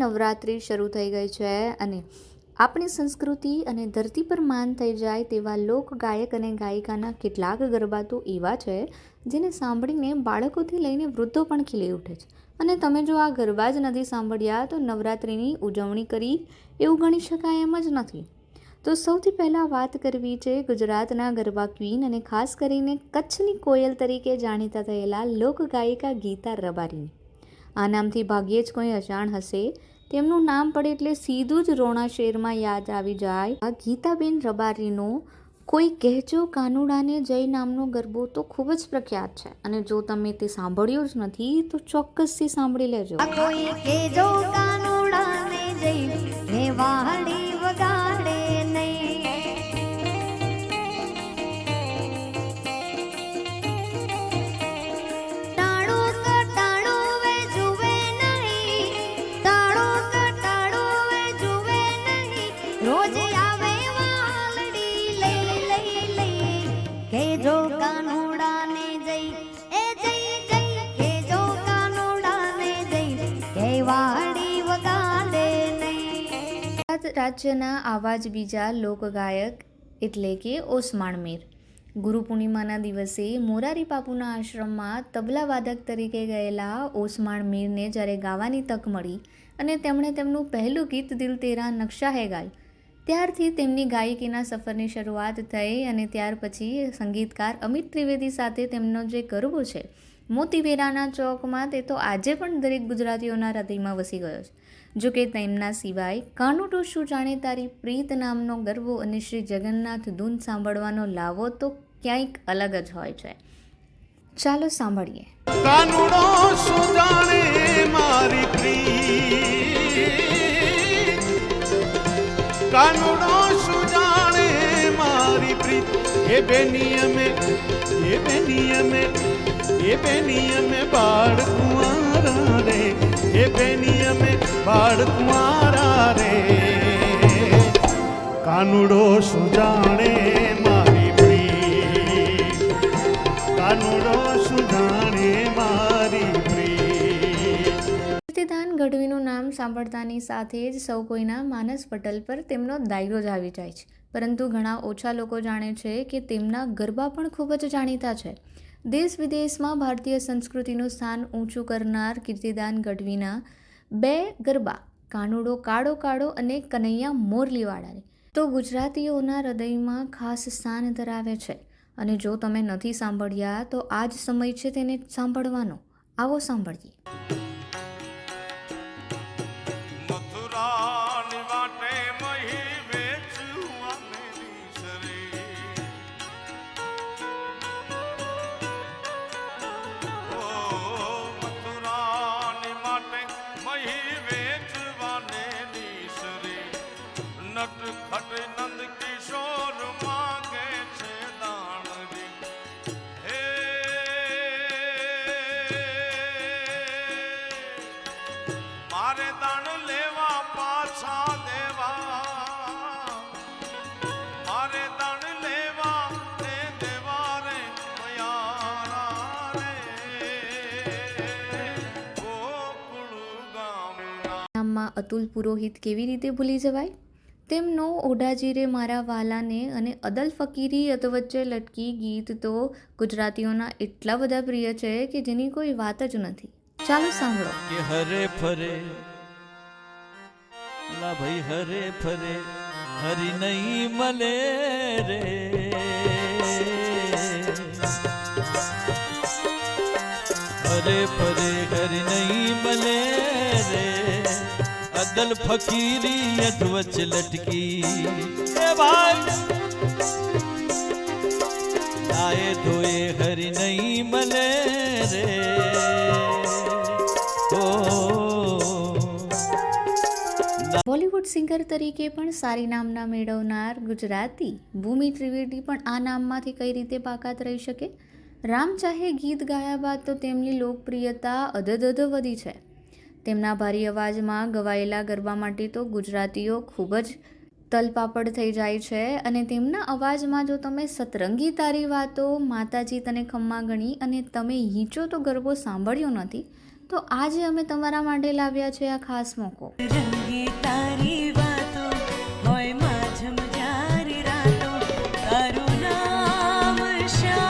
નવરાત્રિ શરૂ થઈ ગઈ છે અને આપણી સંસ્કૃતિ અને ધરતી પર માન થઈ જાય તેવા લોક ગાયક અને ગાયિકાના કેટલાક ગરબા તો એવા છે જેને સાંભળીને બાળકોથી લઈને વૃદ્ધો પણ ખીલી ઉઠે છે. અને તમે જો આ ગરબા જ નથી સાંભળ્યા તો નવરાત્રિની ઉજવણી કરી એવું ગણી શકાય એમ જ નથી. તો સૌથી પહેલાં વાત કરવી છે ગુજરાતના ગરબા ક્વીન અને ખાસ કરીને કચ્છની કોયલ તરીકે જાણીતા થયેલા લોકગાયિકા ગીતા રબારીની. આ નામથી ભાગ્યે જ કોઈ અજાણ હશે. તેમનું નામ પડે એટલે સીધું જ રોણા શેરમાં યાદ આવી જાય. આ ગીતાબેન રબારીનો કોઈ કહેજો કાનુડાને જય નામનો ગરબો તો ખૂબ જ પ્રખ્યાત છે અને જો તમે તે સાંભળ્યું જ નથી તો ચોક્કસથી સાંભળી લેજો. કોઈ કહેજો કાનુડાને જય હે વાહડી વગાડે રાજ્યના આવા જ બીજા લોકગાયક એટલે કે ઓસમાણ મીર. ગુરુ પૂર્ણિમાના દિવસે મોરારી બાપુના આશ્રમમાં તબલા વાદક તરીકે ગયેલા ઓસમાણ મીરને જ્યારે ગાવાની તક મળી અને તેમણે તેમનું પહેલું ગીત દિલ તેરા નકશા હે ગાયું, ત્યારથી તેમની ગાયકીના સફરની શરૂઆત થઈ અને ત્યાર પછી સંગીતકાર અમિત ત્રિવેદી સાથે તેમનો જે ગરબો છે મોતીવેરાના ચોકમાં, તે તો આજે પણ દરેક ગુજરાતીઓના હૃદયમાં વસી ગયો છે. જોકે તેમના સિવાય કાનુડો શું જાણે તારી પ્રીત નામનો ગરબો અને શ્રી જગન્નાથ ધૂન સાંભળવાનો લાવો તો ક્યાંક અલગ જ હોય છે. ચાલો સાંભળીએ. કાનુડો શું જાણે મારી પ્રીત, કાનુડો શું જાણે મારી પ્રીત, એ બેનિયમે બાળ કુંવારા રે, એ બેનિયમે બાળ કુંવારા રે, કાનુડો શું જાણે મારી પ્રીત, કાનુડો શું જાણે મારી પ્રીત. કીર્તિદાન ગઢવીનું નામ સાંભળતાની સાથે જ સૌ કોઈના માનસ પટલ પર તેમનો દાયરો જ આવી જાય છે, પરંતુ ઘણા ઓછા લોકો જાણે છે કે તેમના ગરબા પણ ખૂબ જ જાણીતા છે. દેશ વિદેશમાં ભારતીય સંસ્કૃતિનું સ્થાન ઊંચું કરનાર કીર્તિદાન ગઢવીના બે ગરબા કાનુડો કાળો કાળો અને કનૈયા મોરલીવાળાની તો ગુજરાતીઓના હૃદયમાં ખાસ સ્થાન ધરાવે છે. અને જો તમે નથી સાંભળ્યા તો આ જ સમય છે તેને સાંભળવાનો. આવો સાંભળીએ. અતુલ પુરોહિત કેવી રીતે ભૂલી જવાય? તેમનો ઓઢાજી રે મારા વાલાને અને અદલ ફકીરી અધવચ્ચે લટકી ગીત તો ગુજરાતીઓના એટલા બધા પ્રિય છે કે જેની કોઈ વાત જ નથી. ચાલો સાંભળો. કે હરે ફરે લા ભાઈ હરે ફરે હરી નહીં મળે રે, હરે ફરે હરી નહીં મળે રે, અદલ ફકીરી અધવચ લટકી એ ભાઈ આએ ધોએ હરી નહીં મળે રે. બોલિવૂડ સિંગર તરીકે પણ સારી નામના મેળવનાર ગુજરાતી ભૂમિ ત્રિવેદી પણ આ નામમાંથી કઈ રીતે બાકાત રહી શકે? રામ ચાહે ગીત ગાયા બાદ તો તેમની લોકપ્રિયતા અધધ વધી છે. તેમના ભારી અવાજમાં ગવાયેલા ગરબા માટે તો ગુજરાતીઓ ખૂબ જ તલપાપડ થઈ જાય છે અને તેમના અવાજમાં જો તમે સતરંગી તારી વાતો, માતાજી તને ખમ્મા ગણી અને તમે હીચો તો ગરબો સાંભળ્યો નથી તો આજે અમે તમારા માટે લાવ્યા છે આ ખાસ મોકો. રંગે તારી વાતો હોય માઝમ જારી રાતો તારું નામ શ્યામ